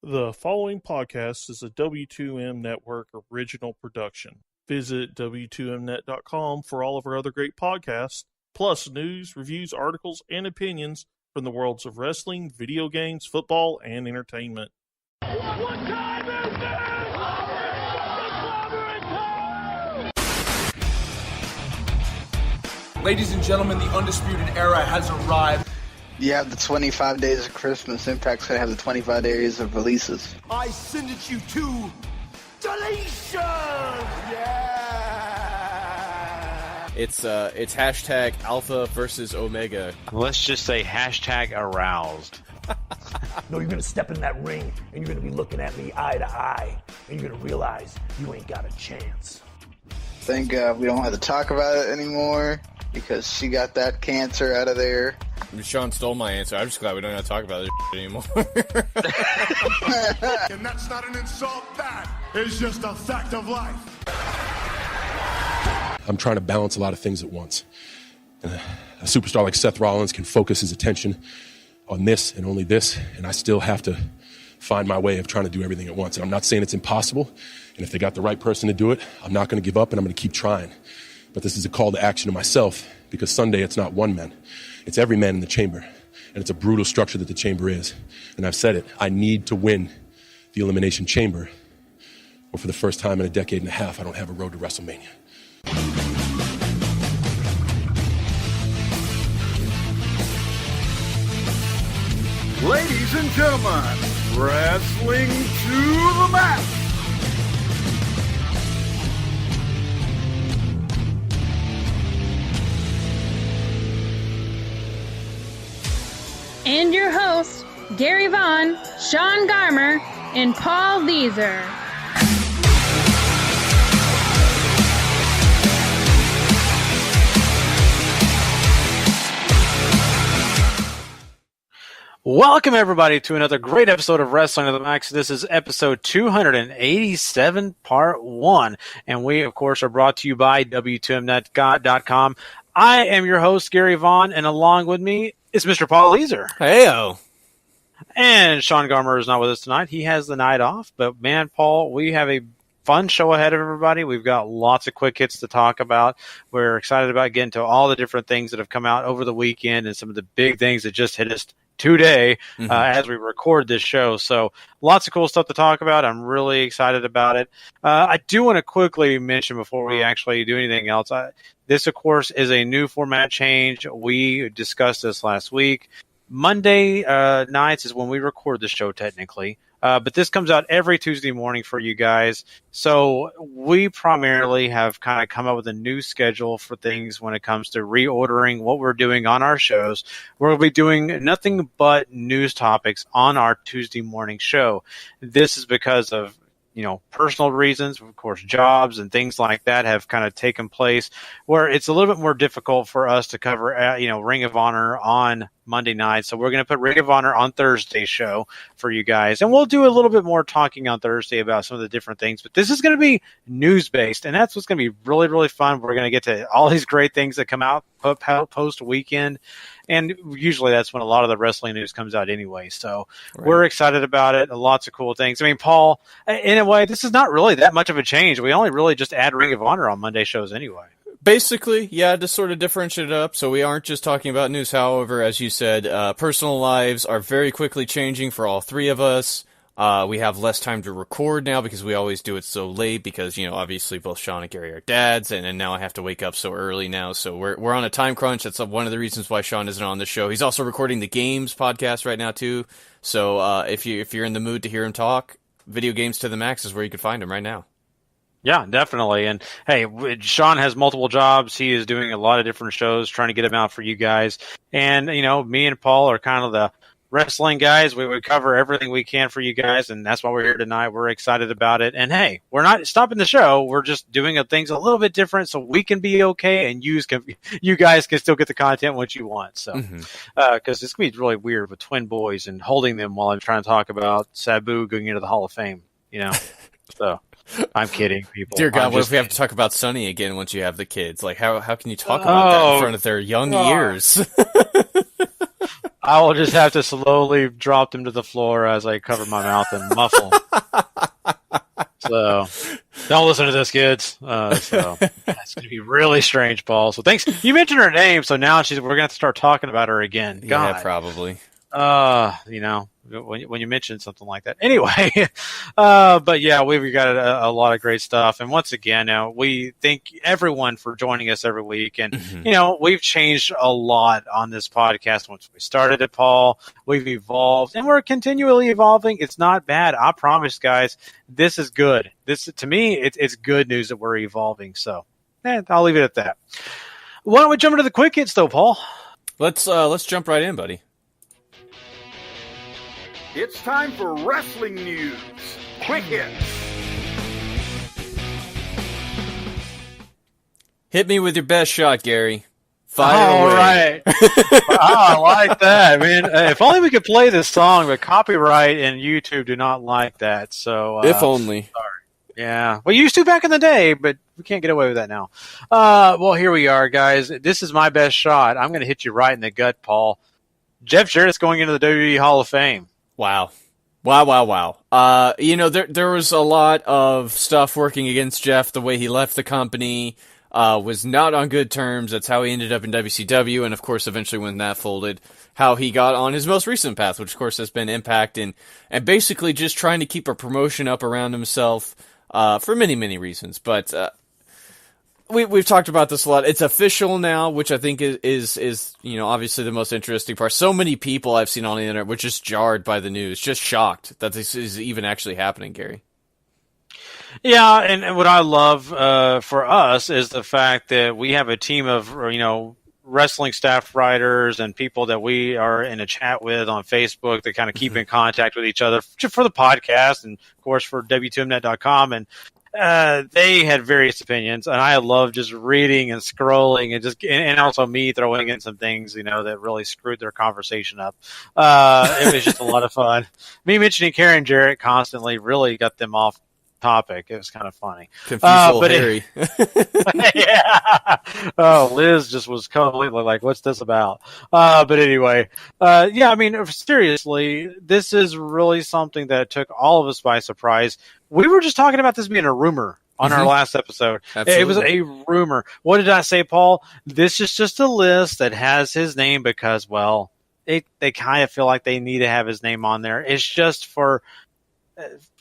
The following podcast is a W2M Network original production. Visit W2Mnet.com for all of our other great podcasts, plus news, reviews, articles, and opinions from the worlds of wrestling, video games, football, and entertainment. What time is it? Ladies and gentlemen, the Undisputed Era has arrived. You have the 25 days of Christmas. Impact's going to have the 25 days of releases. I send it you to deletion! Yeah! It's hashtag Alpha versus Omega. Let's just say hashtag aroused. No, you're going to step in that ring, and you're going to be looking at me eye to eye, and you're going to realize you ain't got a chance. Thank God we don't have to talk about it anymore, because she got that cancer out of there. Sean stole my answer. I'm just glad we don't have to talk about this anymore. And that's not an insult. That is just a fact of life. I'm trying to balance a lot of things at once. And a superstar like Seth Rollins can focus his attention on this and only this, and I still have to find my way of trying to do everything at once. And I'm not saying it's impossible, and if they got the right person to do it, I'm not going to give up, and I'm going to keep trying. But this is a call to action to myself, because Sunday it's not one man. It's every man in the chamber, and it's a brutal structure that the chamber is. And I've said it, I need to win the Elimination Chamber, or for the first time in a decade and a half, I don't have a road to WrestleMania. Ladies and gentlemen, wrestling to the mat. And your hosts, Gary Vaughan, Sean Garmer, and Paul Leazar. Welcome, everybody, to another great episode of Wrestling to the Max. This is episode 287, part 1. And we, of course, are brought to you by W2Mnet.com. I am your host, Gary Vaughan, and along with me is Mr. Paul Leazar. Heyo. And Sean Garmer is not with us tonight. He has the night off. But, man, Paul, we have a fun show ahead of everybody. We've got lots of quick hits to talk about. We're excited about getting to all the different things that have come out over the weekend and some of the big things that just hit us today as we record this show. So lots of cool stuff to talk about. I'm really excited about it. I do want to quickly mention before we actually do anything else, this, of course, is a new format change. We discussed this last week. Monday nights is when we record the show, technically. But this comes out every Tuesday morning for you guys. So we primarily have kind of come up with a new schedule for things when it comes to reordering what we're doing on our shows. We'll be doing nothing but news topics on our Tuesday morning show. This is because of, personal reasons, of course, jobs and things like that have kind of taken place where it's a little bit more difficult for us to cover, Ring of Honor on Monday night. So we're going to put Ring of Honor on Thursday's show for you guys. And we'll do a little bit more talking on Thursday about some of the different things. But this is going to be news-based, and that's what's going to be really, really fun. We're going to get to all these great things that come out post-weekend. And usually that's when a lot of the wrestling news comes out anyway. So We're excited about it. Lots of cool things. I mean, Paul, in a way, this is not really that much of a change. We only really just add Ring of Honor on Monday shows anyway. Basically, yeah, to sort of differentiate it up, so we aren't just talking about news. However, as you said, personal lives are very quickly changing for all three of us. We have less time to record now because we always do it so late because, obviously both Sean and Gary are dads, and then now I have to wake up so early now, so we're on a time crunch. That's one of the reasons why Sean isn't on the show. He's also recording the Games podcast right now, too, so if you're in the mood to hear him talk, Video Games to the Max is where you can find him right now. Yeah, definitely. And hey, Sean has multiple jobs. He is doing a lot of different shows, trying to get them out for you guys. And, me and Paul are kind of the wrestling guys. We would cover everything we can for you guys, and that's why we're here tonight. We're excited about it. And hey, we're not stopping the show. We're just doing things a little bit different so we can be okay and you guys can still get the content what you want. So, because it's going to be really weird with twin boys and holding them while I'm trying to talk about Sabu going into the Hall of Fame, So I'm kidding, people. Dear God, what if we have to talk about Sonny again once you have the kids? Like, how can you talk about that in front of their young ears? I will just have to slowly drop them to the floor as I cover my mouth and muffle. So don't listen to this, kids. So it's going to be really strange, Paul. So thanks. You mentioned her name, so now we're going to have to start talking about her again. God. Yeah, probably. When you mention something like that. Anyway, but yeah, we've got a lot of great stuff. And once again, we thank everyone for joining us every week. And, we've changed a lot on this podcast once we started it, Paul. We've evolved and we're continually evolving. It's not bad. I promise, guys, this is good. To me, it's good news that we're evolving. So I'll leave it at that. Why don't we jump into the quick hits though, Paul? Let's jump right in, buddy. It's time for wrestling news. Quick hits. Hit me with your best shot, Gary. Fire All away. Right. I like that, man. If only we could play this song, but copyright and YouTube do not like that. So if only. Sorry. Yeah. We used to back in the day, but we can't get away with that now. Well, here we are, guys. This is my best shot. I'm going to hit you right in the gut, Paul. Jeff Jarrett's going into the WWE Hall of Fame. Wow. There was a lot of stuff working against Jeff. The way he left the company was not on good terms. That's how he ended up in WCW, and of course, eventually when that folded, how he got on his most recent path, which of course has been Impact, and basically just trying to keep a promotion up around himself for many, many reasons. But we've talked about this a lot. It's official now, which I think is obviously the most interesting part. So many people I've seen on the internet were just jarred by the news, just shocked that this is even actually happening, Gary. Yeah, and what I love for us is the fact that we have a team of wrestling staff writers and people that we are in a chat with on Facebook that kind of keep in contact with each other for the podcast and of course for W2Mnet.com, and they had various opinions, and I love just reading and scrolling and also me throwing in some things, that really screwed their conversation up. It was just a lot of fun. Me mentioning Karen Jarrett constantly really got them off topic. It was kind of funny. Confused old Harry. Yeah. Oh, Liz just was completely like, what's this about? But anyway, seriously, this is really something that took all of us by surprise. We were just talking about this being a rumor on our last episode. Absolutely. It was a rumor. What did I say, Paul? This is just a list that has his name because, well, they kind of feel like they need to have his name on there. It's just for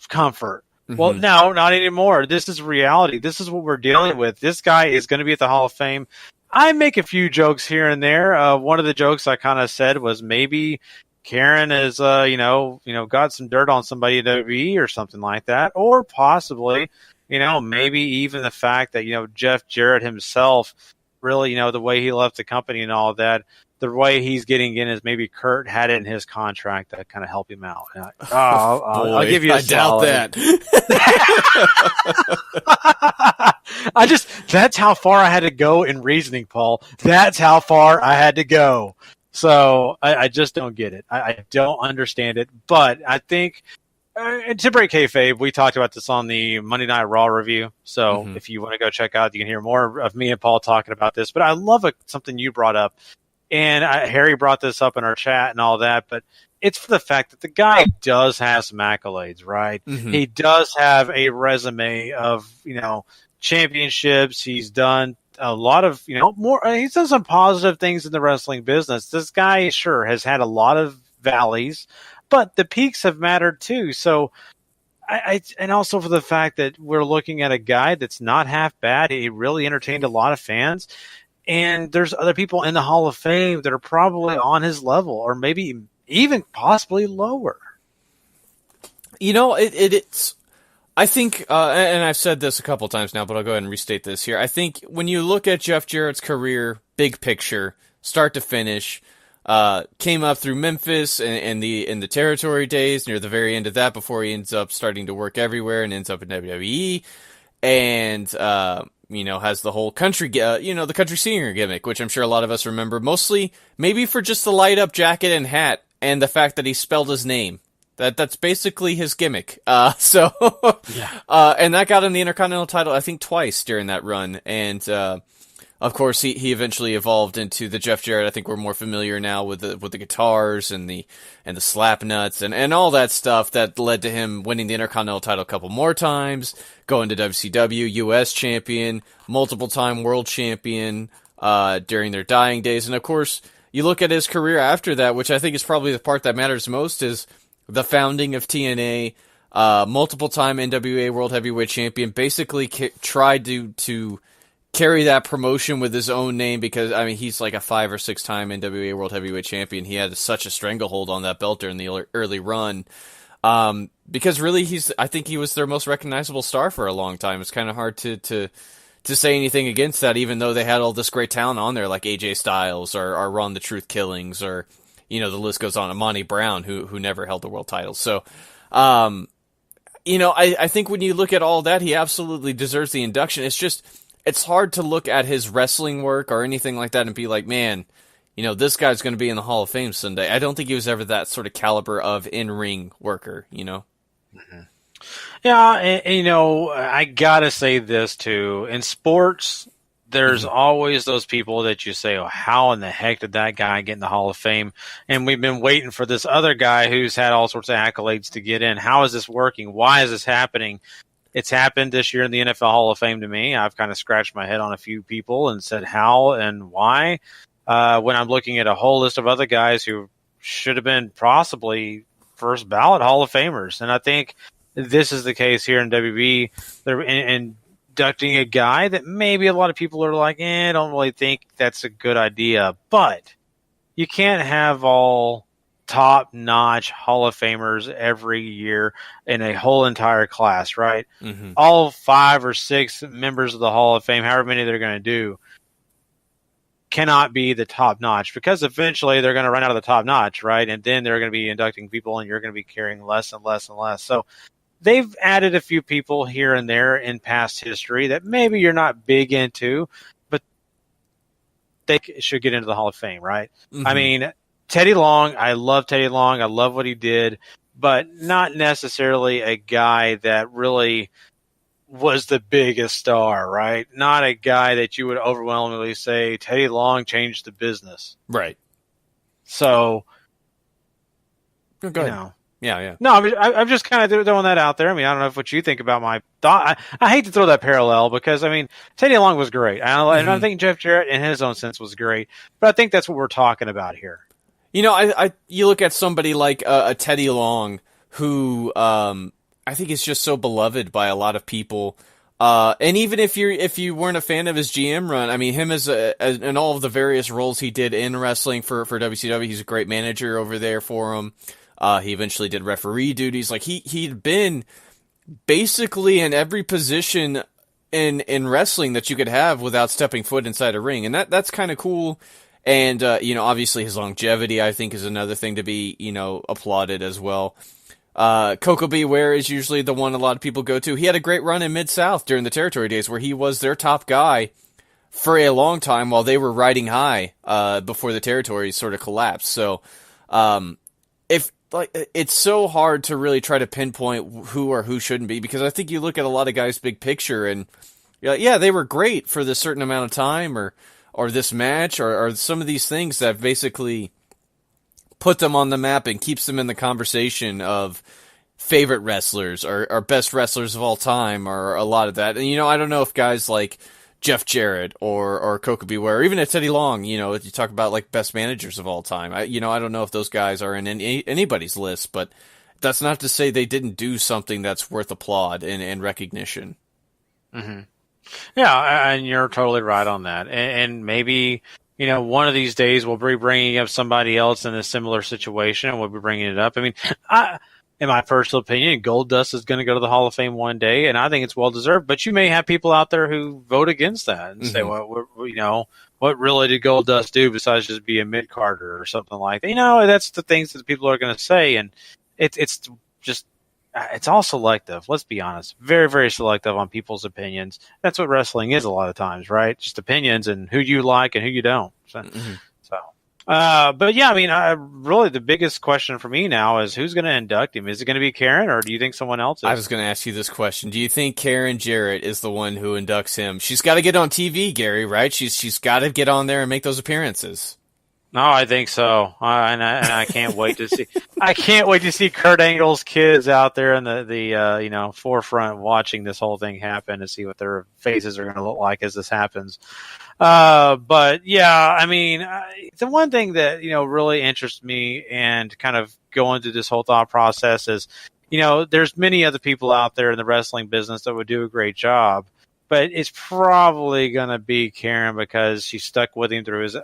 comfort. Well, no, not anymore. This is reality. This is what we're dealing with. This guy is going to be at the Hall of Fame. I make a few jokes here and there. One of the jokes I kind of said was maybe Karen is, got some dirt on somebody in WWE or something like that, or possibly, maybe even the fact that Jeff Jarrett himself, really, the way he left the company and all of that. The way he's getting in is maybe Kurt had it in his contract that kind of help him out. I'll give you a solid. I doubt that. That's how far I had to go in reasoning, Paul. That's how far I had to go. So I just don't get it. I don't understand it. But I think, to break kayfabe, we talked about this on the Monday Night Raw review. So if you want to go check out, you can hear more of me and Paul talking about this. But I love something you brought up. And Harry brought this up in our chat and all that, but it's for the fact that the guy does have some accolades, right? He does have a resume of, championships. He's done a lot of, he's done some positive things in the wrestling business. This guy, sure, has had a lot of valleys, but the peaks have mattered too. So and also for the fact that we're looking at a guy that's not half bad. He really entertained a lot of fans. And there's other people in the Hall of Fame that are probably on his level or maybe even possibly lower. It's I think, and I've said this a couple times now, but I'll go ahead and restate this here. I think when you look at Jeff Jarrett's career, big picture, start to finish, came up through Memphis and in the territory days, near the very end of that, before he ends up starting to work everywhere and ends up in WWE, and has the whole country, the country singer gimmick, which I'm sure a lot of us remember, mostly maybe for just the light up jacket and hat and the fact that he spelled his name. That's basically his gimmick. And that got him the Intercontinental title, I think, twice during that run. And of course, he eventually evolved into the Jeff Jarrett. I think we're more familiar now with the guitars and the slap nuts and all that stuff that led to him winning the Intercontinental title a couple more times, going to WCW, U.S. champion, multiple time world champion during their dying days, and of course, you look at his career after that, which I think is probably the part that matters most, is the founding of TNA, multiple time NWA World Heavyweight Champion, basically tried to carry that promotion with his own name because, I mean, he's like a 5 or 6 time NWA World Heavyweight Champion. He had such a stranglehold on that belt during the early run. Because really, I think he was their most recognizable star for a long time. It's kind of hard to say anything against that, even though they had all this great talent on there, like AJ Styles or Ron the Truth Killings, or, the list goes on. Amani Brown, who never held the world title. So, I think when you look at all that, he absolutely deserves the induction. It's just, it's hard to look at his wrestling work or anything like that and be like, man, this guy's going to be in the Hall of Fame someday. I don't think he was ever that sort of caliber of in-ring worker, Mm-hmm. Yeah, and I gotta say this too. In sports, there's always those people that you say, oh, how in the heck did that guy get in the Hall of Fame? And we've been waiting for this other guy who's had all sorts of accolades to get in. How is this working? Why is this happening? It's happened this year in the NFL Hall of Fame to me. I've kind of scratched my head on a few people and said how and why. When I'm looking at a whole list of other guys who should have been possibly first ballot Hall of Famers. And I think this is the case here in WB. They're inducting a guy that maybe a lot of people are like, I don't really think that's a good idea. But you can't have all top-notch Hall of Famers every year in a whole entire class, right? Mm-hmm. All 5 or 6 members of the Hall of Fame, however many they're going to do, cannot be the top-notch because eventually they're going to run out of the top-notch, right? And then they're going to be inducting people and you're going to be carrying less and less and less. So they've added a few people here and there in past history that maybe you're not big into, but they should get into the Hall of Fame, right? Mm-hmm. I mean, Teddy Long, I love Teddy Long. I love what he did, but not necessarily a guy that really was the biggest star, right? Not a guy that you would overwhelmingly say Teddy Long changed the business. Right. So, go ahead. Yeah. No, I'm just kind of throwing that out there. I mean, I don't know what you think about my thought. I hate to throw that parallel because, I mean, Teddy Long was great. And I think Jeff Jarrett, in his own sense, was great. But I think that's what we're talking about here. You look at somebody like a Teddy Long who I think is just so beloved by a lot of people. And even if you weren't a fan of his GM run, I mean, him as in all of the various roles he did in wrestling for WCW, he's a great manager over there for him. He eventually did referee duties. Like he'd been basically in every position in wrestling that you could have without stepping foot inside a ring, and that's kind of cool. And, obviously his longevity, I think, is another thing to be, applauded as well. Coco Beware is usually the one a lot of people go to. He had a great run in Mid-South during the territory days where he was their top guy for a long time while they were riding high, before the territories sort of collapsed. So, it's so hard to really try to pinpoint who or who shouldn't be, because I think you look at a lot of guys' big picture and you're like, yeah, they were great for this certain amount of time or this match, or some of these things that basically put them on the map and keeps them in the conversation of favorite wrestlers or best wrestlers of all time, or a lot of that. And, I don't know if guys like Jeff Jarrett or Coco Beware, or even at Teddy Long, you talk about like best managers of all time. I don't know if those guys are in anybody's list, but that's not to say they didn't do something that's worth applaud and recognition. Mm-hmm. Yeah, and you're totally right on that. And maybe, one of these days we'll be bringing up somebody else in a similar situation, and we'll be bringing it up. I mean, in my personal opinion, Goldust is going to go to the Hall of Fame one day, and I think it's well-deserved. But you may have people out there who vote against that and say, well, what really did Goldust do besides just be a mid-carder or something like that? That's the things that people are going to say, and it's just... It's all selective. Let's be honest. Very, very selective on people's opinions. That's what wrestling is a lot of times, right? Just opinions and who you like and who you don't. So, But yeah, I mean, really the biggest question for me now is who's going to induct him? Is it going to be Karen, or do you think someone else is? I was going to ask you this question. Do you think Karen Jarrett is the one who inducts him? She's got to get on TV, Gary, right? She's got to get on there and make those appearances. No, I think so, and I can't wait to see. I can't wait to see Kurt Angle's kids out there in the forefront watching this whole thing happen and see what their faces are going to look like as this happens. But yeah, I mean, the one thing that really interests me and kind of going through this whole thought process is, there's many other people out there in the wrestling business that would do a great job, but it's probably going to be Karen because she stuck with him through his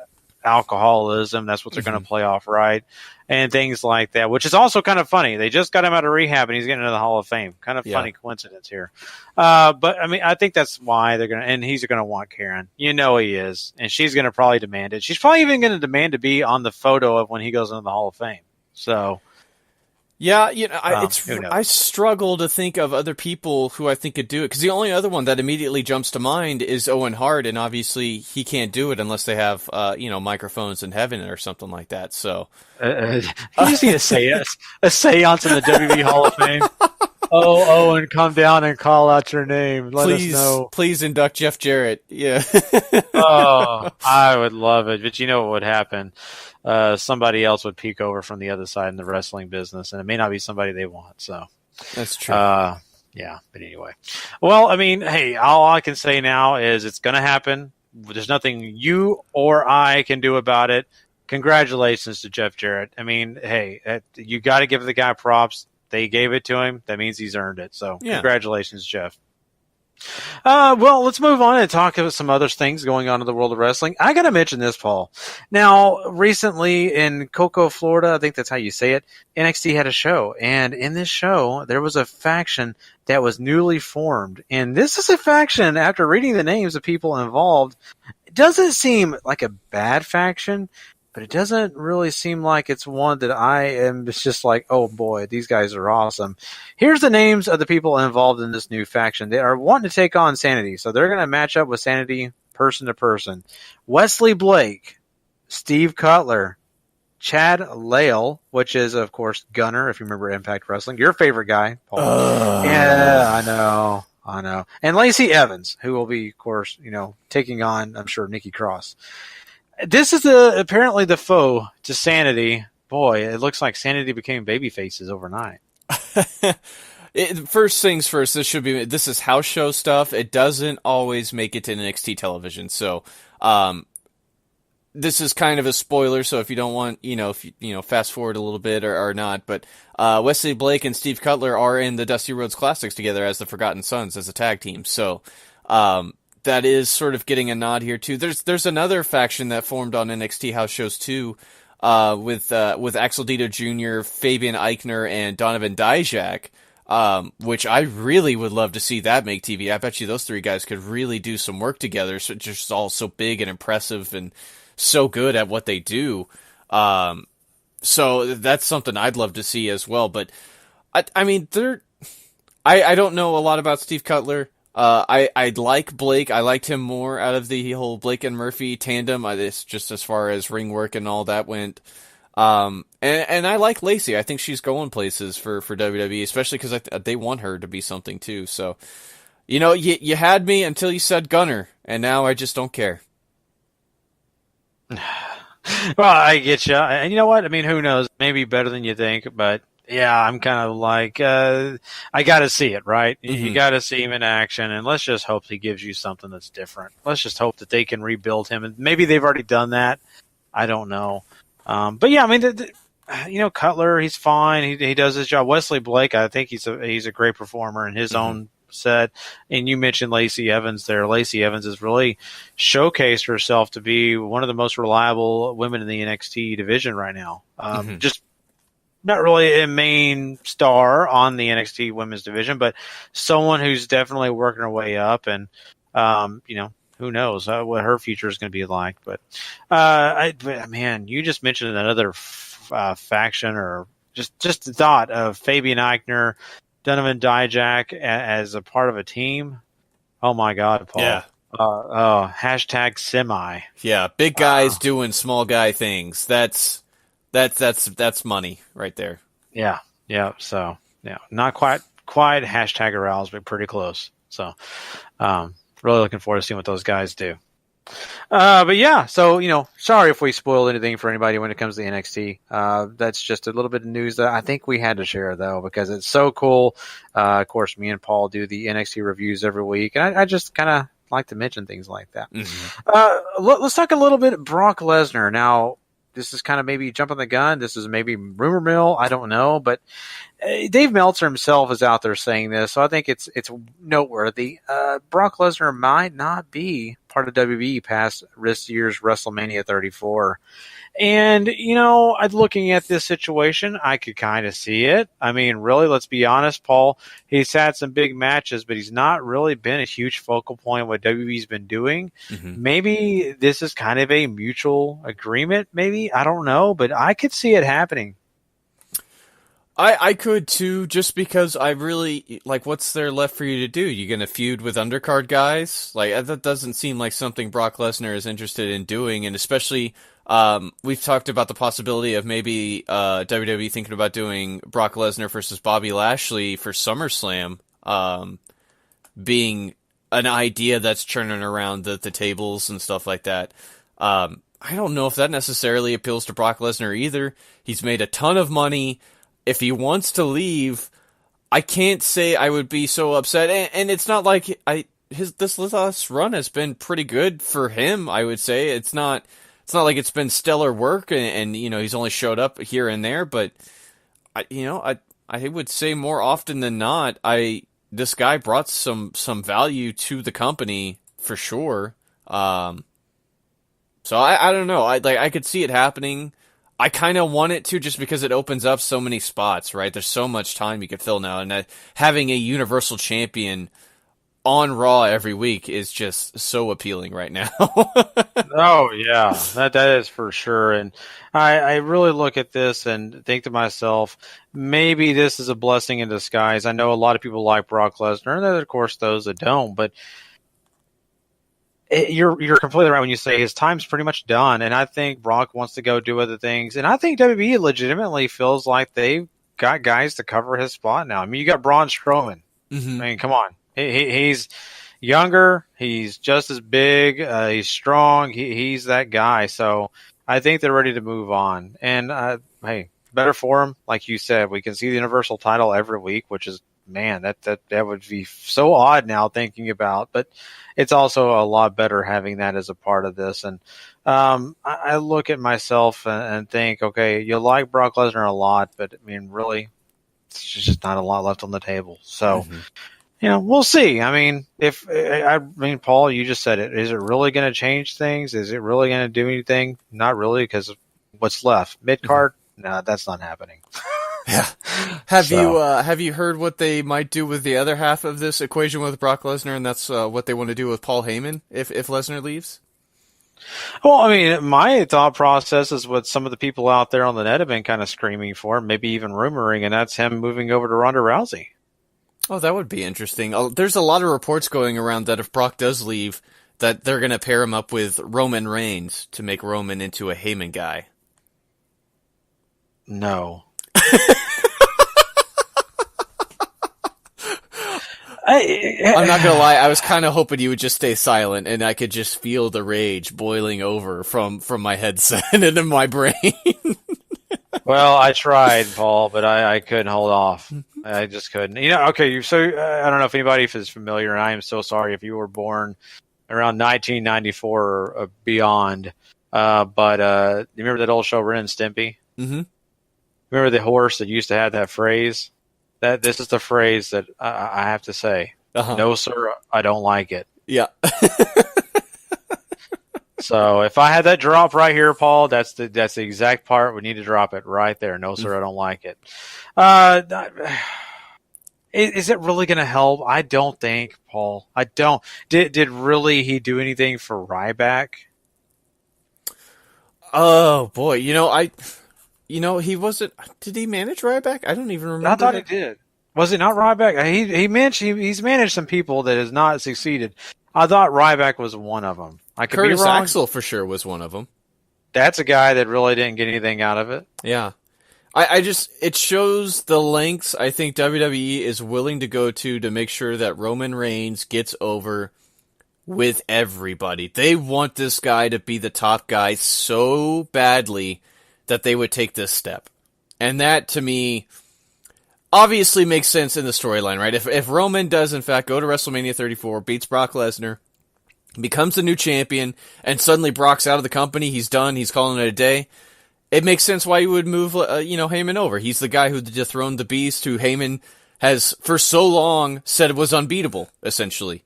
alcoholism. That's what they're going to play off, right? And things like that, which is also kind of funny. They just got him out of rehab and he's getting into the Hall of Fame. Kind of funny coincidence here. But I mean, I think that's why they're going to, and he's going to want Karen. He is. And she's going to probably demand it. She's probably even going to demand to be on the photo of when he goes into the Hall of Fame. So. Yeah, I struggle to think of other people who I think could do it, because the only other one that immediately jumps to mind is Owen Hart, and obviously he can't do it unless they have microphones in heaven or something like that. So you just need a seance in the WWE Hall of Fame. Oh, Owen, come down and call out your name. Let us know. Please induct Jeff Jarrett. Yeah. Oh, I would love it, but you know what would happen? Somebody else would peek over from the other side in the wrestling business, and it may not be somebody they want. So that's true. Yeah, but anyway. Well, I mean, hey, all I can say now is it's going to happen. There's nothing you or I can do about it. Congratulations to Jeff Jarrett. I mean, hey, you got to give the guy props. They gave it to him. That means he's earned it. So Congratulations, Jeff. Well, let's move on and talk about some other things going on in the world of wrestling. I got to mention this, Paul. Now, recently in Cocoa, Florida, I think that's how you say it, NXT had a show. And in this show, there was a faction that was newly formed. And this is a faction, after reading the names of people involved, it doesn't seem like a bad faction, but it doesn't really seem like it's one that I am just like, oh boy, these guys are awesome. Here's the names of the people involved in this new faction. They are wanting to take on Sanity. So they're going to match up with Sanity person to person. Wesley Blake, Steve Cutler, Chad Lale, which is, of course, Gunner, if you remember Impact Wrestling. Your favorite guy, Paul. Yeah, I know. And Lacey Evans, who will be, of course, taking on, I'm sure, Nikki Cross. This is apparently the foe to Sanity. Boy, it looks like Sanity became baby faces overnight. First things first, this is house show stuff. It doesn't always make it to NXT television. So, this is kind of a spoiler. So if you don't want, fast forward a little bit or not, but, Wesley Blake and Steve Cutler are in the Dusty Rhodes Classics together as the Forgotten Sons as a tag team. So, that is sort of getting a nod here too. There's another faction that formed on NXT house shows too, with Axel Dieter Jr., Fabian Eichner, and Donovan Dijak, which I really would love to see that make TV. I bet you those three guys could really do some work together. So just all so big and impressive and so good at what they do. So that's something I'd love to see as well. But I mean, I don't know a lot about Steve Cutler. I like Blake. I liked him more out of the whole Blake and Murphy tandem. It's just as far as ring work and all that went. And I like Lacey. I think she's going places for WWE, especially because they want her to be something too. So, you had me until you said Gunner, and now I just don't care. Well, I get you. And you know what? I mean, who knows? Maybe better than you think, but yeah, I'm kind of like, I got to see it, right? Mm-hmm. You got to see him in action, and let's just hope he gives you something that's different. Let's just hope that they can rebuild him, and maybe they've already done that. I don't know. But yeah, I mean, Cutler, he's fine. He does his job. Wesley Blake, I think he's a great performer in his own set. And you mentioned Lacey Evans there. Lacey Evans has really showcased herself to be one of the most reliable women in the NXT division right now. Just not really a main star on the NXT women's division, but someone who's definitely working her way up. And, who knows what her future is going to be like. But, man, you just mentioned another faction, or just the thought of Fabian Eichner, Donovan Dijak as a part of a team. Oh my God, Paul. Yeah. Hashtag semi. Yeah, big guys doing small guy things. That's money right there. Yeah. So not quite hashtag aroused, but pretty close. So, really looking forward to seeing what those guys do. But yeah, so, sorry if we spoiled anything for anybody when it comes to NXT. That's just a little bit of news that I think we had to share, though, because it's so cool. Of course, me and Paul do the NXT reviews every week, and I just kind of like to mention things like that. Mm-hmm. Let's talk a little bit Brock Lesnar. Now, this is kind of maybe jumping the gun. This is maybe rumor mill. I don't know, but Dave Meltzer himself is out there saying this, so I think it's noteworthy. Brock Lesnar might not be part of WWE past this year's WrestleMania 34. And, looking at this situation, I could kind of see it. I mean, really, let's be honest, Paul, he's had some big matches, but he's not really been a huge focal point of what WWE's been doing. Mm-hmm. Maybe this is kind of a mutual agreement, maybe. I don't know, but I could see it happening. I could too, just because I really what's there left for you to do? You gonna feud with undercard guys? That doesn't seem like something Brock Lesnar is interested in doing, and especially we've talked about the possibility of maybe WWE thinking about doing Brock Lesnar versus Bobby Lashley for SummerSlam, being an idea that's churning around the tables and stuff like that. I don't know if that necessarily appeals to Brock Lesnar either. He's made a ton of money. If he wants to leave, I can't say I would be so upset. And it's not like this last run has been pretty good for him, I would say. It's not like it's been stellar work and he's only showed up here and there, but I would say more often than not, this guy brought some value to the company for sure. So I don't know. I could see it happening. I kind of want it to, just because it opens up so many spots, right? There's so much time you could fill now, and having a Universal Champion on Raw every week is just so appealing right now. Oh yeah, that is for sure. And I really look at this and think to myself, maybe this is a blessing in disguise. I know a lot of people like Brock Lesnar, and there are, of course, those that don't, but you're completely right when you say his time's pretty much done, and I think Brock wants to go do other things, and I think WWE legitimately feels like they've got guys to cover his spot now. I mean, you got Braun Strowman. Mm-hmm. I mean, come on. He's younger. He's just as big. He's strong. He's that guy. So I think they're ready to move on. And, hey, better for him. Like you said, we can see the Universal title every week, which is, man, that would be so odd now thinking about. But it's also a lot better having that as a part of this. And I look at myself and think, okay, you like Brock Lesnar a lot, but, I mean, really, it's just not a lot left on the table. So, we'll see. I mean, Paul, you just said it. Is it really going to change things? Is it really going to do anything? Not really, because what's left? Mid-card? No, that's not happening. Yeah. Have you heard what they might do with the other half of this equation with Brock Lesnar, and that's what they want to do with Paul Heyman if Lesnar leaves? Well, I mean, my thought process is what some of the people out there on the net have been kind of screaming for, maybe even rumoring, and that's him moving over to Ronda Rousey. Oh, that would be interesting. There's a lot of reports going around that if Brock does leave, that they're going to pair him up with Roman Reigns to make Roman into a Heyman guy. No. I'm not gonna lie, I was kind of hoping you would just stay silent and I could just feel the rage boiling over from my headset and into my brain. Well, I tried, Paul, but I couldn't hold off. I just couldn't. Okay, so I don't know if anybody is familiar, and I am so sorry if you were born around 1994 or beyond, but you remember that old show, Ren and Stimpy? Mm-hmm. Remember the horse that used to have that phrase? This is the phrase that I have to say. Uh-huh. No, sir, I don't like it. Yeah. So if I had that drop right here, Paul, that's the exact part. We need to drop it right there. No, sir, I don't like it. Is it really going to help? I don't think, Paul. I don't. Did really he do anything for Ryback? Oh boy, he wasn't. Did he manage Ryback? I don't even remember. I thought he did. Was it not Ryback? He's managed some people that has not succeeded. I thought Ryback was one of them. I could Curtis be wrong. Axel for sure was one of them. That's a guy that really didn't get anything out of it. Yeah. It shows the lengths I think WWE is willing to go to make sure that Roman Reigns gets over with everybody. They want this guy to be the top guy so badly that they would take this step. And that, to me, obviously makes sense in the storyline, right? If Roman does, in fact, go to WrestleMania 34, beats Brock Lesnar, becomes the new champion, and suddenly Brock's out of the company, he's done, he's calling it a day, it makes sense why you would move, Heyman over. He's the guy who dethroned the Beast, who Heyman has, for so long, said was unbeatable, essentially.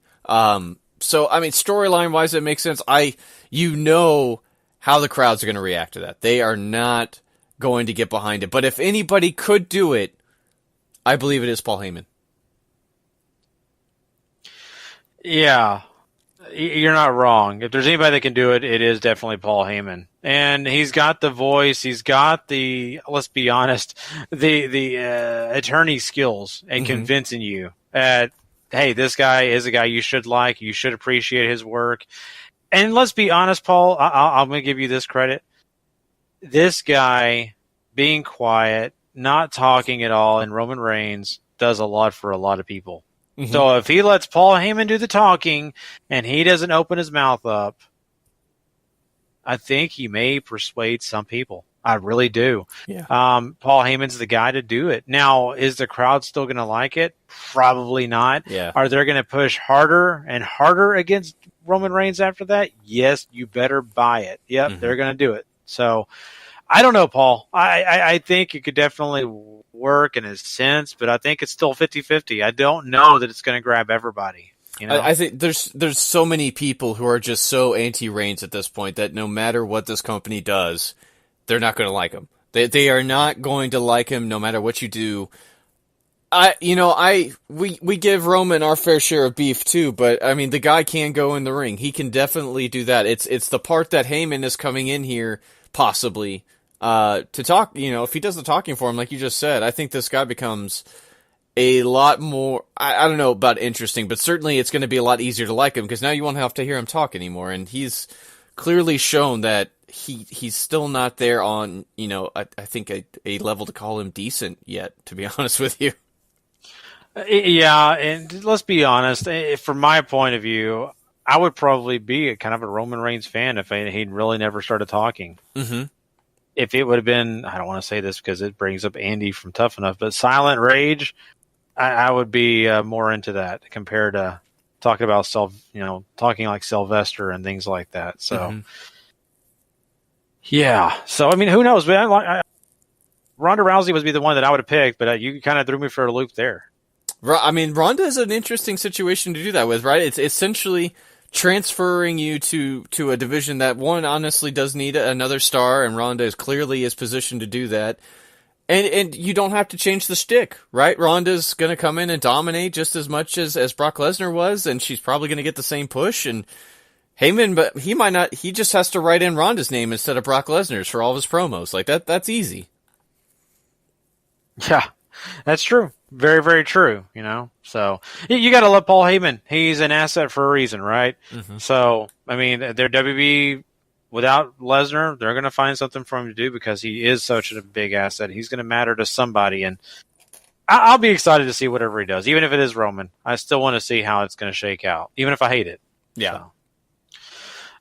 So, I mean, storyline-wise, it makes sense. You know how the crowds are going to react to that. They are not going to get behind it. But if anybody could do it, I believe it is Paul Heyman. Yeah, you're not wrong. If there's anybody that can do it, it is definitely Paul Heyman. And he's got the voice, he's got the, let's be honest, the attorney skills and convincing you that, hey, this guy is a guy you should like, you should appreciate his work. And let's be honest, Paul, I'm going to give you this credit. This guy being quiet, not talking at all, and Roman Reigns does a lot for a lot of people. Mm-hmm. So if he lets Paul Heyman do the talking and he doesn't open his mouth up, I think he may persuade some people. I really do. Yeah. Paul Heyman's the guy to do it. Now, is the crowd still going to like it? Probably not. Yeah. Are they going to push harder and harder against Roman Reigns after that? Yes, you better buy it. Yep, they're going to do it. So, I don't know, Paul. I think it could definitely work in a sense, but I think it's still 50-50. I don't know that it's going to grab everybody. You know? I think there's so many people who are just so anti-Reigns at this point that no matter what this company does, they're not going to like him. They are not going to like him no matter what you do. We give Roman our fair share of beef too, but I mean the guy can go in the ring. He can definitely do that. It's the part that Heyman is coming in here possibly to talk. If he does the talking for him, like you just said, I think this guy becomes a lot more. I don't know about interesting, but certainly it's going to be a lot easier to like him because now you won't have to hear him talk anymore, and he's clearly shown that he's still not there on, I think a level to call him decent yet, to be honest with you. Yeah, and let's be honest, from my point of view, I would probably be kind of a Roman Reigns fan if he'd really never started talking. Mm-hmm. If it would have been, I don't want to say this because it brings up Andy from Tough Enough, but Silent Rage, I would be more into that compared to talking about talking like Sylvester and things like that. So, yeah. So, I mean, who knows? Ronda Rousey would be the one that I would have picked, but you kind of threw me for a loop there. I mean, Ronda is an interesting situation to do that with, right? It's essentially transferring you to a division that, one, honestly does need another star, and Ronda is clearly positioned to do that. And you don't have to change the shtick, right? Ronda's going to come in and dominate just as much as Brock Lesnar was, and she's probably going to get the same push. And Heyman, but he might not. He just has to write in Ronda's name instead of Brock Lesnar's for all of his promos. Like that's easy. Yeah, that's true. Very, very true. So you got to love Paul Heyman. He's an asset for a reason, right? Mm-hmm. So I mean, they're WB. Without Lesnar, they're going to find something for him to do because he is such a big asset. He's going to matter to somebody, and I'll be excited to see whatever he does, even if it is Roman. I still want to see how it's going to shake out, even if I hate it. Yeah.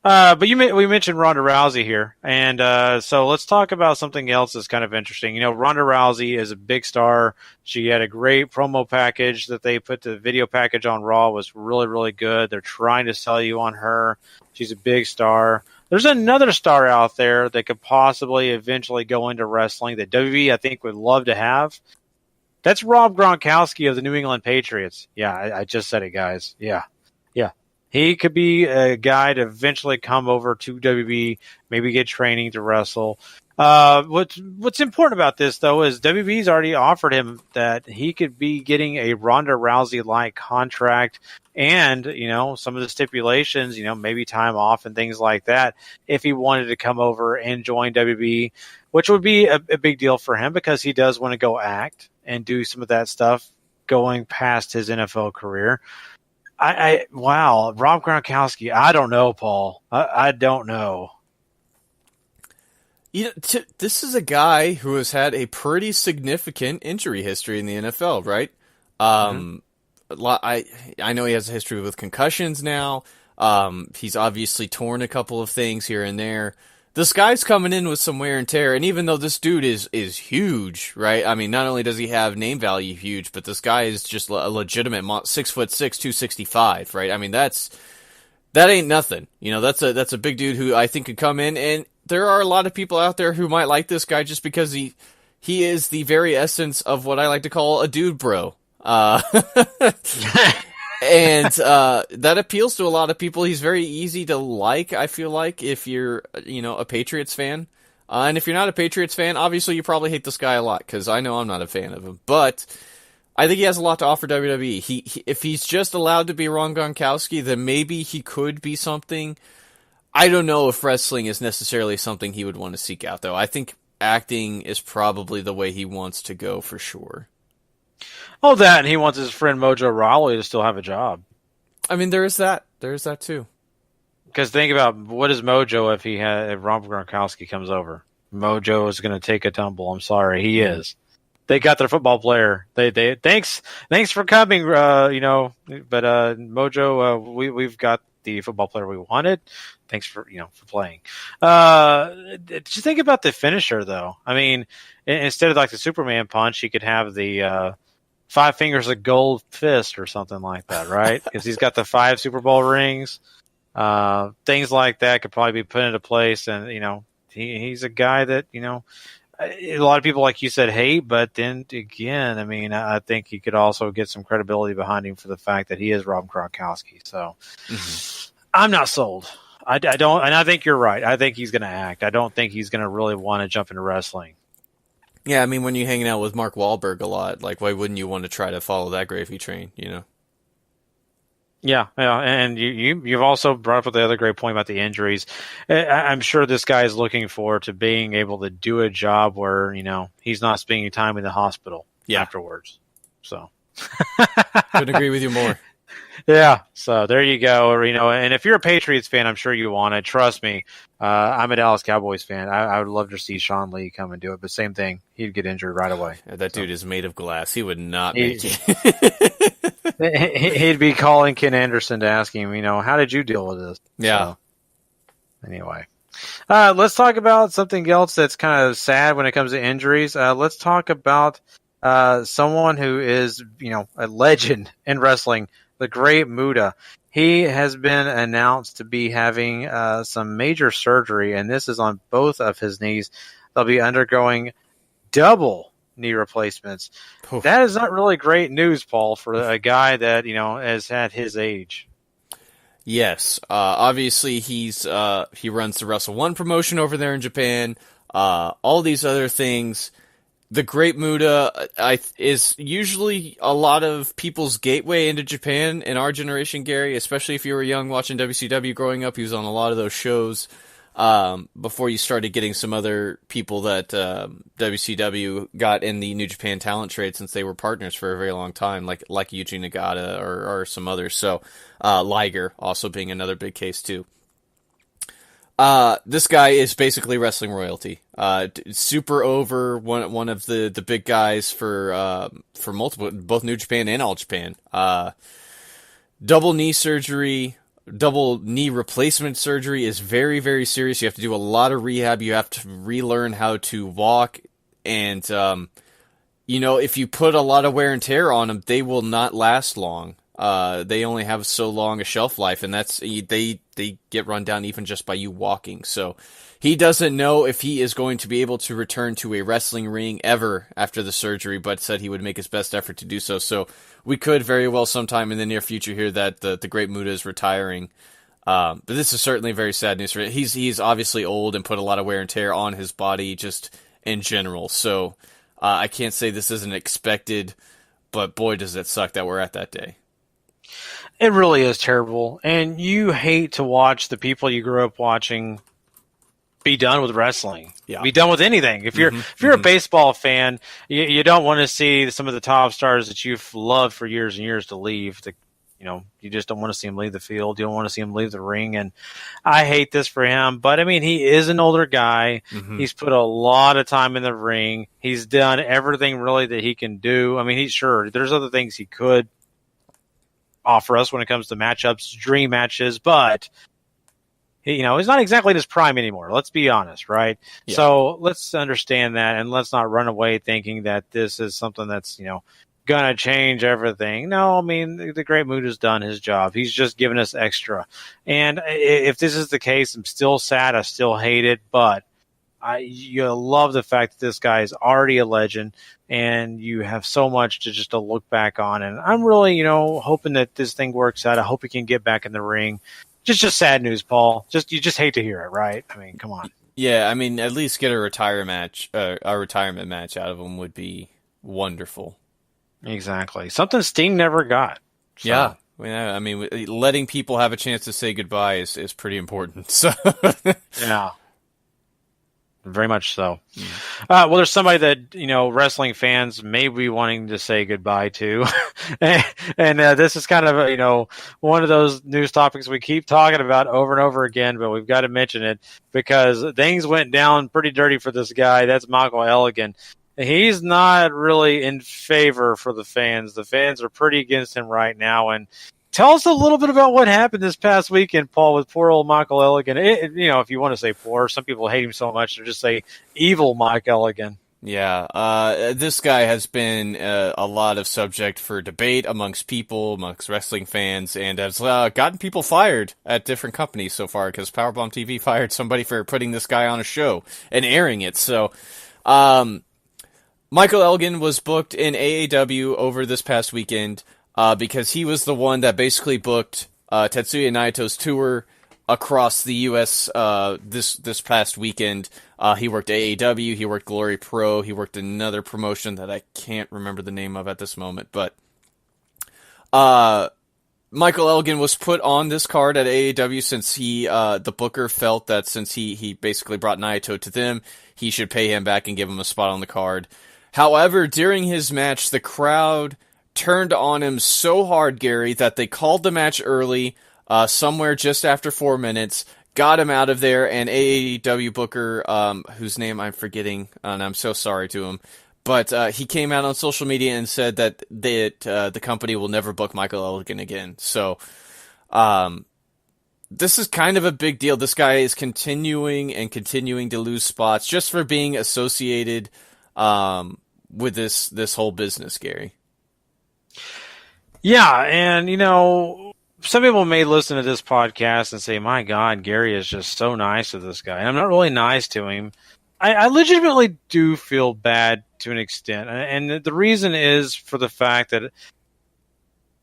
But we mentioned Ronda Rousey here, and so let's talk about something else that's kind of interesting. Ronda Rousey is a big star. She had a great promo package that they put the video package on Raw was really, really good. They're trying to sell you on her. She's a big star. There's another star out there that could possibly eventually go into wrestling that WWE, I think, would love to have. That's Rob Gronkowski of the New England Patriots. Yeah, I just said it, guys. Yeah. He could be a guy to eventually come over to WWE, maybe get training to wrestle. What's important about this, though, is WWE's already offered him that he could be getting a Ronda Rousey-like contract and, some of the stipulations, maybe time off and things like that if he wanted to come over and join WWE, which would be a big deal for him because he does want to go act and do some of that stuff going past his NFL career. Wow, Rob Gronkowski. I don't know, Paul. I don't know. This is a guy who has had a pretty significant injury history in the NFL, right? I know he has a history with concussions now. He's obviously torn a couple of things here and there. This guy's coming in with some wear and tear, and even though this dude is huge, right? I mean, not only does he have name value huge, but this guy is just a legitimate 6'6", 265, right? I mean, that ain't nothing. That's a big dude who I think could come in, and there are a lot of people out there who might like this guy just because he is the very essence of what I like to call a dude bro. And that appeals to a lot of people. He's very easy to like, I feel like, if you're, a Patriots fan. And if you're not a Patriots fan, obviously you probably hate this guy a lot, because I know I'm not a fan of him. But I think he has a lot to offer WWE. He if he's just allowed to be Ron Gronkowski, then maybe he could be something. I don't know if wrestling is necessarily something he would want to seek out, though. I think acting is probably the way he wants to go for sure. Oh, that, and he wants his friend Mojo Rawley to still have a job. I mean, there is that. There is that, too. Because think about, what is Mojo if Rob Gronkowski comes over? Mojo is going to take a tumble. I'm sorry. He is. They got their football player. They thanks for coming, but Mojo, we've got the football player we wanted. Thanks for playing. Just think about the finisher, though. I mean, instead of like the Superman punch, he could have the 5 fingers of gold fist or something like that, right? Because he's got the 5 Super Bowl rings. Things like that could probably be put into place, and he's a guy that a lot of people, like you said, hate. But then again, I mean, I think he could also get some credibility behind him for the fact that he is Rob Gronkowski. So I'm not sold. I don't, and I think you're right. I think he's going to act. I don't think he's going to really want to jump into wrestling. Yeah, I mean, when you're hanging out with Mark Wahlberg a lot, like, why wouldn't you want to try to follow that gravy train, Yeah, and you've also brought up the other great point about the injuries. I'm sure this guy is looking forward to being able to do a job where, he's not spending time in the hospital afterwards. So couldn't agree with you more. Yeah, so there you go. And if you're a Patriots fan, I'm sure you want it. Trust me, I'm a Dallas Cowboys fan. I would love to see Sean Lee come and do it, but same thing. He'd get injured right away. Yeah, that dude is made of glass. He would not make it. He'd be calling Ken Anderson to ask him, how did you deal with this? Yeah. So, anyway, let's talk about something else that's kind of sad when it comes to injuries. Let's talk about someone who is, a legend in wrestling, the Great Muta. He has been announced to be having some major surgery, and this is on both of his knees. They'll be undergoing double knee replacements. Oof. That is not really great news, Paul, for a guy that, has had his age. Yes. Obviously, he runs the Wrestle One promotion over there in Japan. All these other things. The Great Muta is usually a lot of people's gateway into Japan in our generation, Gary, especially if you were young watching WCW growing up. He was on a lot of those shows before you started getting some other people that WCW got in the New Japan talent trade, since they were partners for a very long time, like Yuji Nagata or some others. So Liger also being another big case too. This guy is basically wrestling royalty. Super over, one of the big guys for multiple, both New Japan and All Japan. Double knee surgery, double knee replacement surgery is very, very serious. You have to do a lot of rehab. You have to relearn how to walk, and if you put a lot of wear and tear on them, they will not last long. They only have so long a shelf life, and that's they get run down even just by you walking. So he doesn't know if he is going to be able to return to a wrestling ring ever after the surgery, but said he would make his best effort to do so. So we could very well sometime in the near future hear that the Great Muta is retiring. But this is certainly very sad news for him. He's obviously old and put a lot of wear and tear on his body just in general. So I can't say this isn't expected, but boy, does it suck that we're at that day. It really is terrible, and you hate to watch the people you grew up watching be done with wrestling. Yeah. Be done with anything. If you're a baseball fan, you don't want to see some of the top stars that you've loved for years and years to leave the you just don't want to see him leave the field. You don't want to see him leave the ring. And I hate this for him. But, I mean, he is an older guy. Mm-hmm. He's put a lot of time in the ring. He's done everything really that he can do. I mean, there's other things he could offer us when it comes to matchups, dream matches, but he's not exactly in his prime anymore. Let's be honest, right? Yeah. So let's understand that, and let's not run away thinking that this is something that's, going to change everything. No, I mean, the Great Muta's done his job. He's just giving us extra. And if this is the case, I'm still sad. I still hate it, but you love the fact that this guy is already a legend, and you have so much to look back on. And I'm really, hoping that this thing works out. I hope he can get back in the ring. Just sad news, Paul. You just hate to hear it, right? I mean, come on. Yeah, I mean, at least get a retirement match out of him would be wonderful. Exactly. Something Sting never got. So. Yeah. I mean, letting people have a chance to say goodbye is pretty important. So yeah. Very much so. Well, there's somebody that, wrestling fans may be wanting to say goodbye to. and this is kind of, one of those news topics we keep talking about over and over again, but we've got to mention it because things went down pretty dirty for this guy. That's Michael Elgin. He's not really in favor for the fans. The fans are pretty against him right now. And tell us a little bit about what happened this past weekend, Paul, with poor old Michael Elgin. If you want to say poor, some people hate him so much, they'll just say evil Mike Elgin. Yeah, this guy has been a lot of subject for debate amongst wrestling fans, and has gotten people fired at different companies so far, because Powerbomb TV fired somebody for putting this guy on a show and airing it. So, Michael Elgin was booked in AAW over this past weekend, because he was the one that basically booked Tetsuya Naito's tour across the U.S. This past weekend. He worked AAW, he worked Glory Pro, he worked another promotion that I can't remember the name of at this moment. But Michael Elgin was put on this card at AAW since the booker felt that since he basically brought Naito to them, he should pay him back and give him a spot on the card. However, during his match, the crowd turned on him so hard, Gary, that they called the match early, somewhere just after 4 minutes, got him out of there, and AAW booker, whose name I'm forgetting, and I'm so sorry to him, but he came out on social media and said that the company will never book Michael Elgin again. So this is kind of a big deal. This guy is continuing to lose spots just for being associated with this whole business, Gary. Yeah, and some people may listen to this podcast and say, my God, Gary is just so nice to this guy. And I'm not really nice to him. I legitimately do feel bad to an extent. And the reason is for the fact that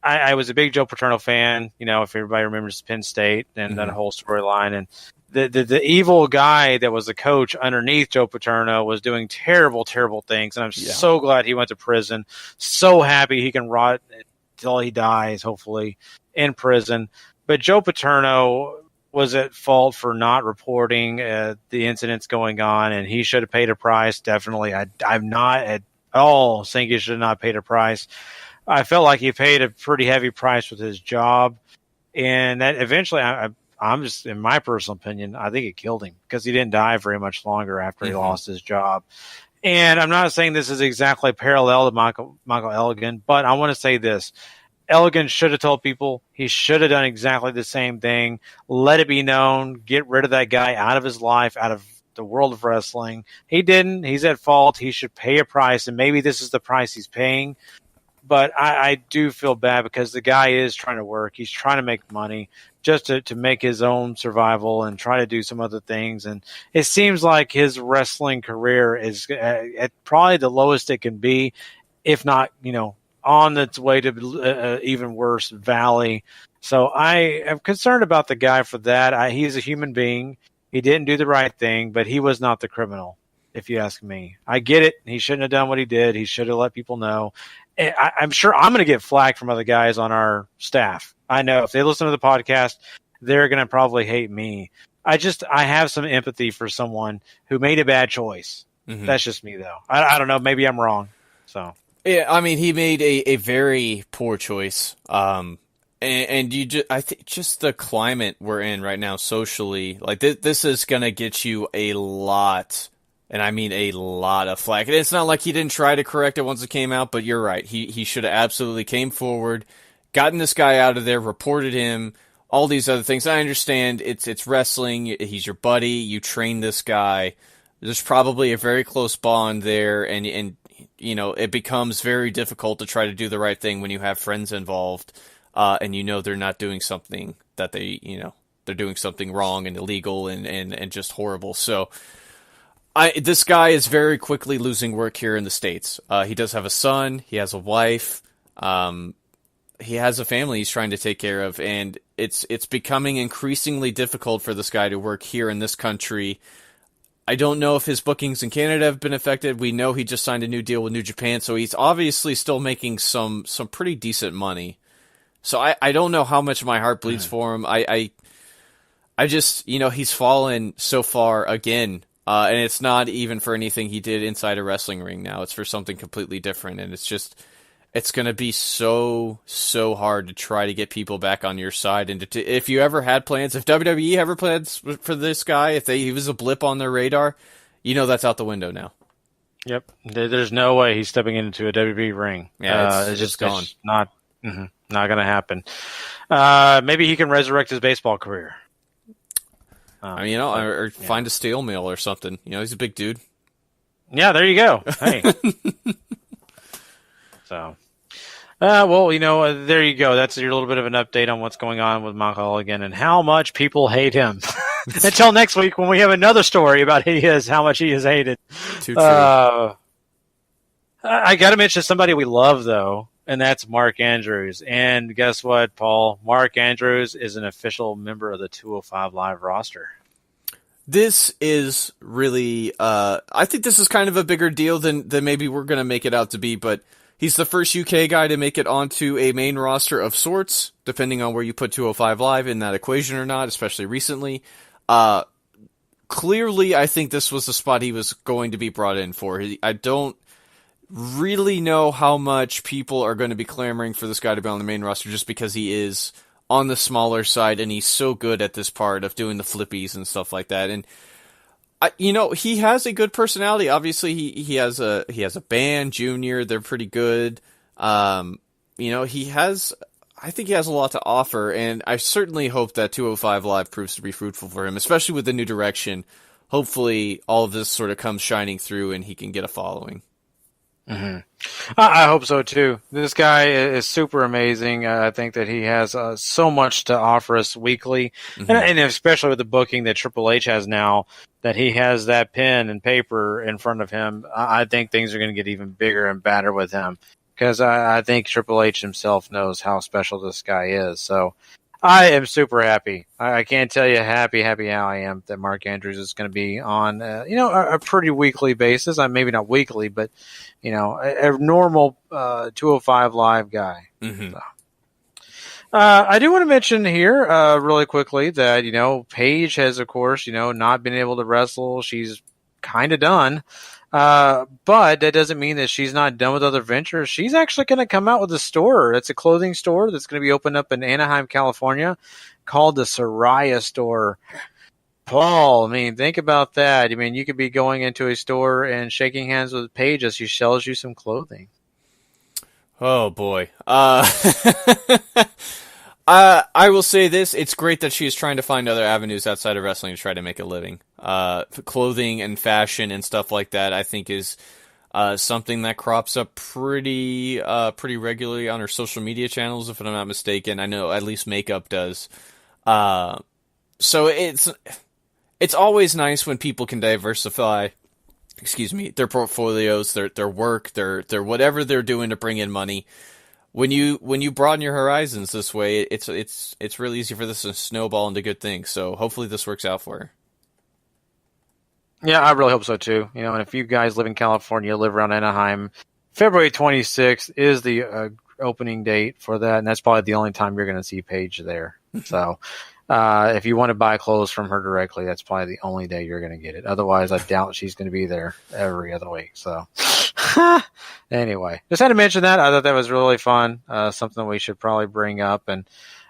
I was a big Joe Paterno fan, if everybody remembers Penn State and that whole storyline. And the evil guy that was the coach underneath Joe Paterno was doing terrible, terrible things. And I'm so glad he went to prison. So happy he can rot till he dies, hopefully, in prison. But Joe Paterno was at fault for not reporting the incidents going on, and he should have paid a price, definitely. I'm not at all saying he should have not paid a price. I felt like he paid a pretty heavy price with his job, and that eventually, I'm just, in my personal opinion, I think it killed him because he didn't die very much longer after he lost his job. And I'm not saying this is exactly parallel to Michael Elgin, but I want to say this. Elgin should have told people. He should have done exactly the same thing. Let it be known. Get rid of that guy out of his life, out of the world of wrestling. He didn't. He's at fault. He should pay a price, and maybe this is the price he's paying. But I do feel bad because the guy is trying to work. He's trying to make money just to make his own survival and try to do some other things. And it seems like his wrestling career is at probably the lowest it can be, if not, on its way to even worse valley. So I am concerned about the guy for that. He's a human being. He didn't do the right thing, but he was not the criminal, if you ask me. I get it. He shouldn't have done what he did. He should have let people know. I'm sure I'm going to get flack from other guys on our staff. I know if they listen to the podcast, they're going to probably hate me. I have some empathy for someone who made a bad choice. Mm-hmm. That's just me, though. I don't know. Maybe I'm wrong. So yeah, I mean, he made a very poor choice. And I think just the climate we're in right now socially, like this is gonna get you a lot, and I mean a lot of flack. And it's not like he didn't try to correct it once it came out, but you're right. He should have absolutely came forward, gotten this guy out of there, reported him, all these other things. I understand it's wrestling. He's your buddy. You train this guy. There's probably a very close bond there, and it becomes very difficult to try to do the right thing when you have friends involved, and they're not doing something that they're doing something wrong and illegal and just horrible. So this guy is very quickly losing work here in the States. He does have a son. He has a wife. He has a family he's trying to take care of, and it's becoming increasingly difficult for this guy to work here in this country. I don't know if his bookings in Canada have been affected. We know he just signed a new deal with New Japan, so he's obviously still making some pretty decent money. So I don't know how much my heart bleeds for him. I just, he's fallen so far again, and it's not even for anything he did inside a wrestling ring now. It's for something completely different, and it's going to be so hard to try to get people back on your side. And if you ever had plans, if WWE ever plans for this guy, if he was a blip on their radar, that's out the window now. Yep. There's no way he's stepping into a WWE ring. Yeah, it's just gone. It's not going to happen. Maybe he can resurrect his baseball career. Or find a steel mill or something. He's a big dude. Yeah, there you go. Hey. So, there you go. That's your little bit of an update on what's going on with Michael Elgin and how much people hate him. Until next week when we have another story about how much he is hated. Too true. I got to mention somebody we love, though, and that's Mark Andrews. And guess what, Paul? Mark Andrews is an official member of the 205 Live roster. This is really, I think this is kind of a bigger deal than maybe we're going to make it out to be, but he's the first UK guy to make it onto a main roster of sorts, depending on where you put 205 Live in that equation or not, especially recently. Clearly, I think this was the spot he was going to be brought in for. I don't really know how much people are going to be clamoring for this guy to be on the main roster just because he is on the smaller side and he's so good at this part of doing the flippies and stuff like that. And he has a good personality. Obviously, he has a band, Junior. They're pretty good. I think he has a lot to offer, and I certainly hope that 205 Live proves to be fruitful for him, especially with the new direction. Hopefully, all of this sort of comes shining through, and he can get a following. Mm-hmm. I hope so too. This guy is super amazing. I think that he has so much to offer us weekly, and especially with the booking that Triple H has now, that he has that pen and paper in front of him. I think things are going to get even bigger and badder with him because I think Triple H himself knows how special this guy is. So I am super happy. I can't tell you happy how I am that Mark Andrews is going to be on, a pretty weekly basis. Maybe not weekly, but, a normal 205 Live guy. Mm-hmm. So. I do want to mention here really quickly that, Paige has, of course, not been able to wrestle. She's kind of done. But that doesn't mean that she's not done with other ventures. She's actually going to come out with a store. It's a clothing store that's going to be opened up in Anaheim, California, called the Soraya Store. Paul, think about that. You could be going into a store and shaking hands with Paige as she sells you some clothing. Oh, boy. I will say this. It's great that she is trying to find other avenues outside of wrestling to try to make a living. Clothing and fashion and stuff like that, I think, is something that crops up pretty regularly on her social media channels, if I'm not mistaken. I know at least makeup does. So it's always nice when people can diversify, their portfolios, their work, their whatever they're doing to bring in money. When you broaden your horizons this way, it's really easy for this to snowball into good things. So hopefully this works out for her. Yeah, I really hope so too. And if you guys live in California, live around Anaheim, February 26th is the opening date for that, and that's probably the only time you're going to see Paige there. So if you want to buy clothes from her directly, that's probably the only day you're going to get it. Otherwise, I doubt she's going to be there every other week. So Anyway, just had to mention that. I thought that was really fun. Something we should probably bring up. And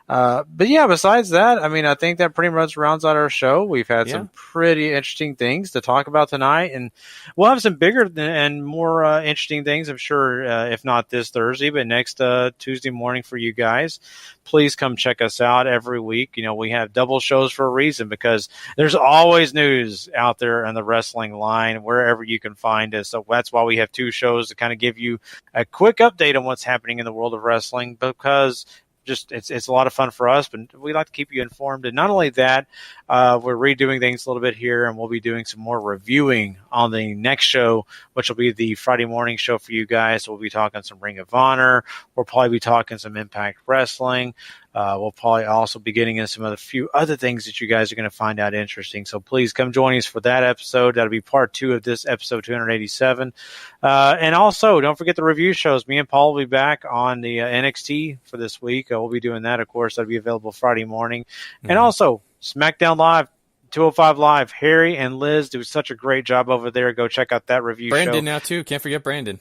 but yeah, besides that, I mean, I think that pretty much rounds out our show. We've had some pretty interesting things to talk about tonight, and we'll have some bigger and more interesting things, I'm sure, if not this Thursday, but next Tuesday morning for you guys. Please come check us out every week. You know, we have double shows for a reason, because there's always news out there on the wrestling line, wherever you can find us. So that's why we have 2 shows to kind of give you a quick update on what's happening in the world of wrestling, because it's a lot of fun for us, but we like to keep you informed. And not only that, we're redoing things a little bit here, and we'll be doing some more reviewing on the next show, which will be the Friday morning show for you guys. We'll be talking some Ring of Honor. We'll probably be talking some Impact Wrestling. We'll probably also be getting into some few other things that you guys are going to find out interesting. So please come join us for that episode. That'll be part 2 of this episode 287. And also, don't forget the review shows. Me and Paul will be back on the NXT for this week. We'll be doing that, of course. That'll be available Friday morning. Mm-hmm. And also, SmackDown Live, 205 Live. Harry and Liz do such a great job over there. Go check out that review show. Brandon now, too. Can't forget Brandon.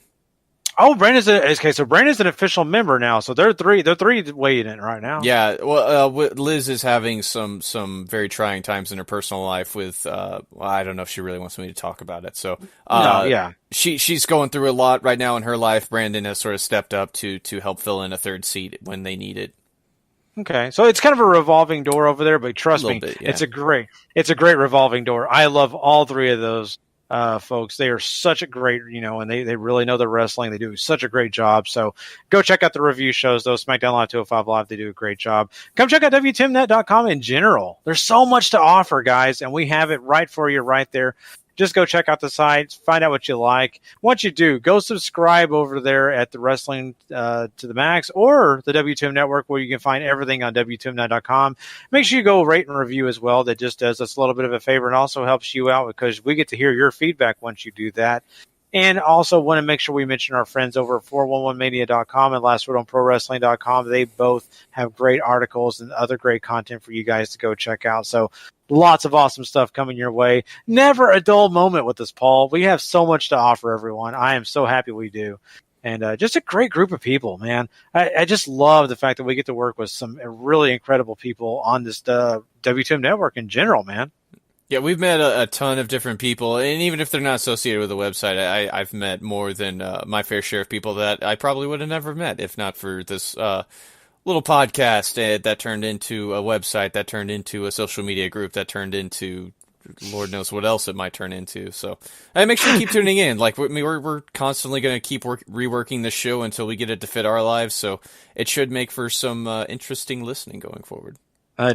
Oh, Brandon's so Brandon's an official member now. So they're three weighing in right now. Yeah, well, Liz is having some very trying times in her personal life with. I don't know if she really wants me to talk about it. So she's going through a lot right now in her life. Brandon has sort of stepped up to help fill in a third seat when they need it. Okay, so it's kind of a revolving door over there, but trust me, it's a great revolving door. I love all 3 of those. Folks, they are such a great, and they really know their wrestling. They do such a great job. So go check out the review shows, though. SmackDown Live, 205 Live, they do a great job. Come check out WTMnet.com in general. There's so much to offer, guys, and we have it right for you right there. Just go check out the site, find out what you like. Once you do, go subscribe over there at the Wrestling to the Max or the WTM Network, where you can find everything on WTMnet.com. Make sure you go rate and review as well. That just does us a little bit of a favor and also helps you out, because we get to hear your feedback once you do that. And also want to make sure we mention our friends over at 411mania.com and lastwordonprowrestling.com. They both have great articles and other great content for you guys to go check out. So lots of awesome stuff coming your way. Never a dull moment with us, Paul. We have so much to offer everyone. I am so happy we do. And just a great group of people, man. I just love the fact that we get to work with some really incredible people on this WTM network in general, man. Yeah, we've met a ton of different people, and even if they're not associated with the website, I've met more than my fair share of people that I probably would have never met if not for this little podcast that turned into a website, that turned into a social media group, that turned into Lord knows what else it might turn into. So make sure you keep tuning in. Like we're constantly going to keep reworking the show until we get it to fit our lives, so it should make for some interesting listening going forward.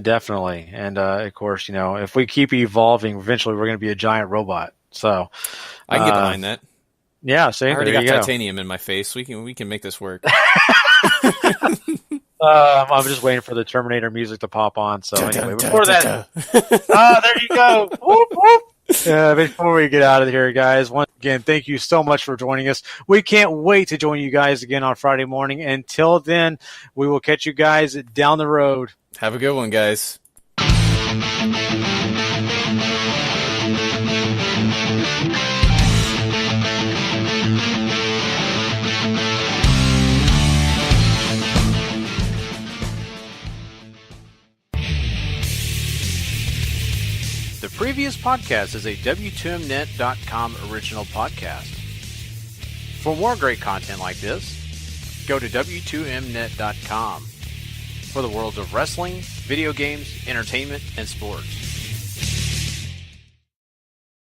Definitely. And, of course, if we keep evolving, eventually we're going to be a giant robot. So I can get behind that. Yeah. See, I already got titanium in my face. We can make this work. I'm just waiting for the Terminator music to pop on. So anyway, before that, there you go. Whoop, whoop. Before we get out of here, guys, once again, thank you so much for joining us. We can't wait to join you guys again on Friday morning. Until then, we will catch you guys down the road. Have a good one, guys. The previous podcast is a WTMnet.com original podcast. For more great content like this, go to W2Mnet.com for the worlds of wrestling, video games, entertainment, and sports.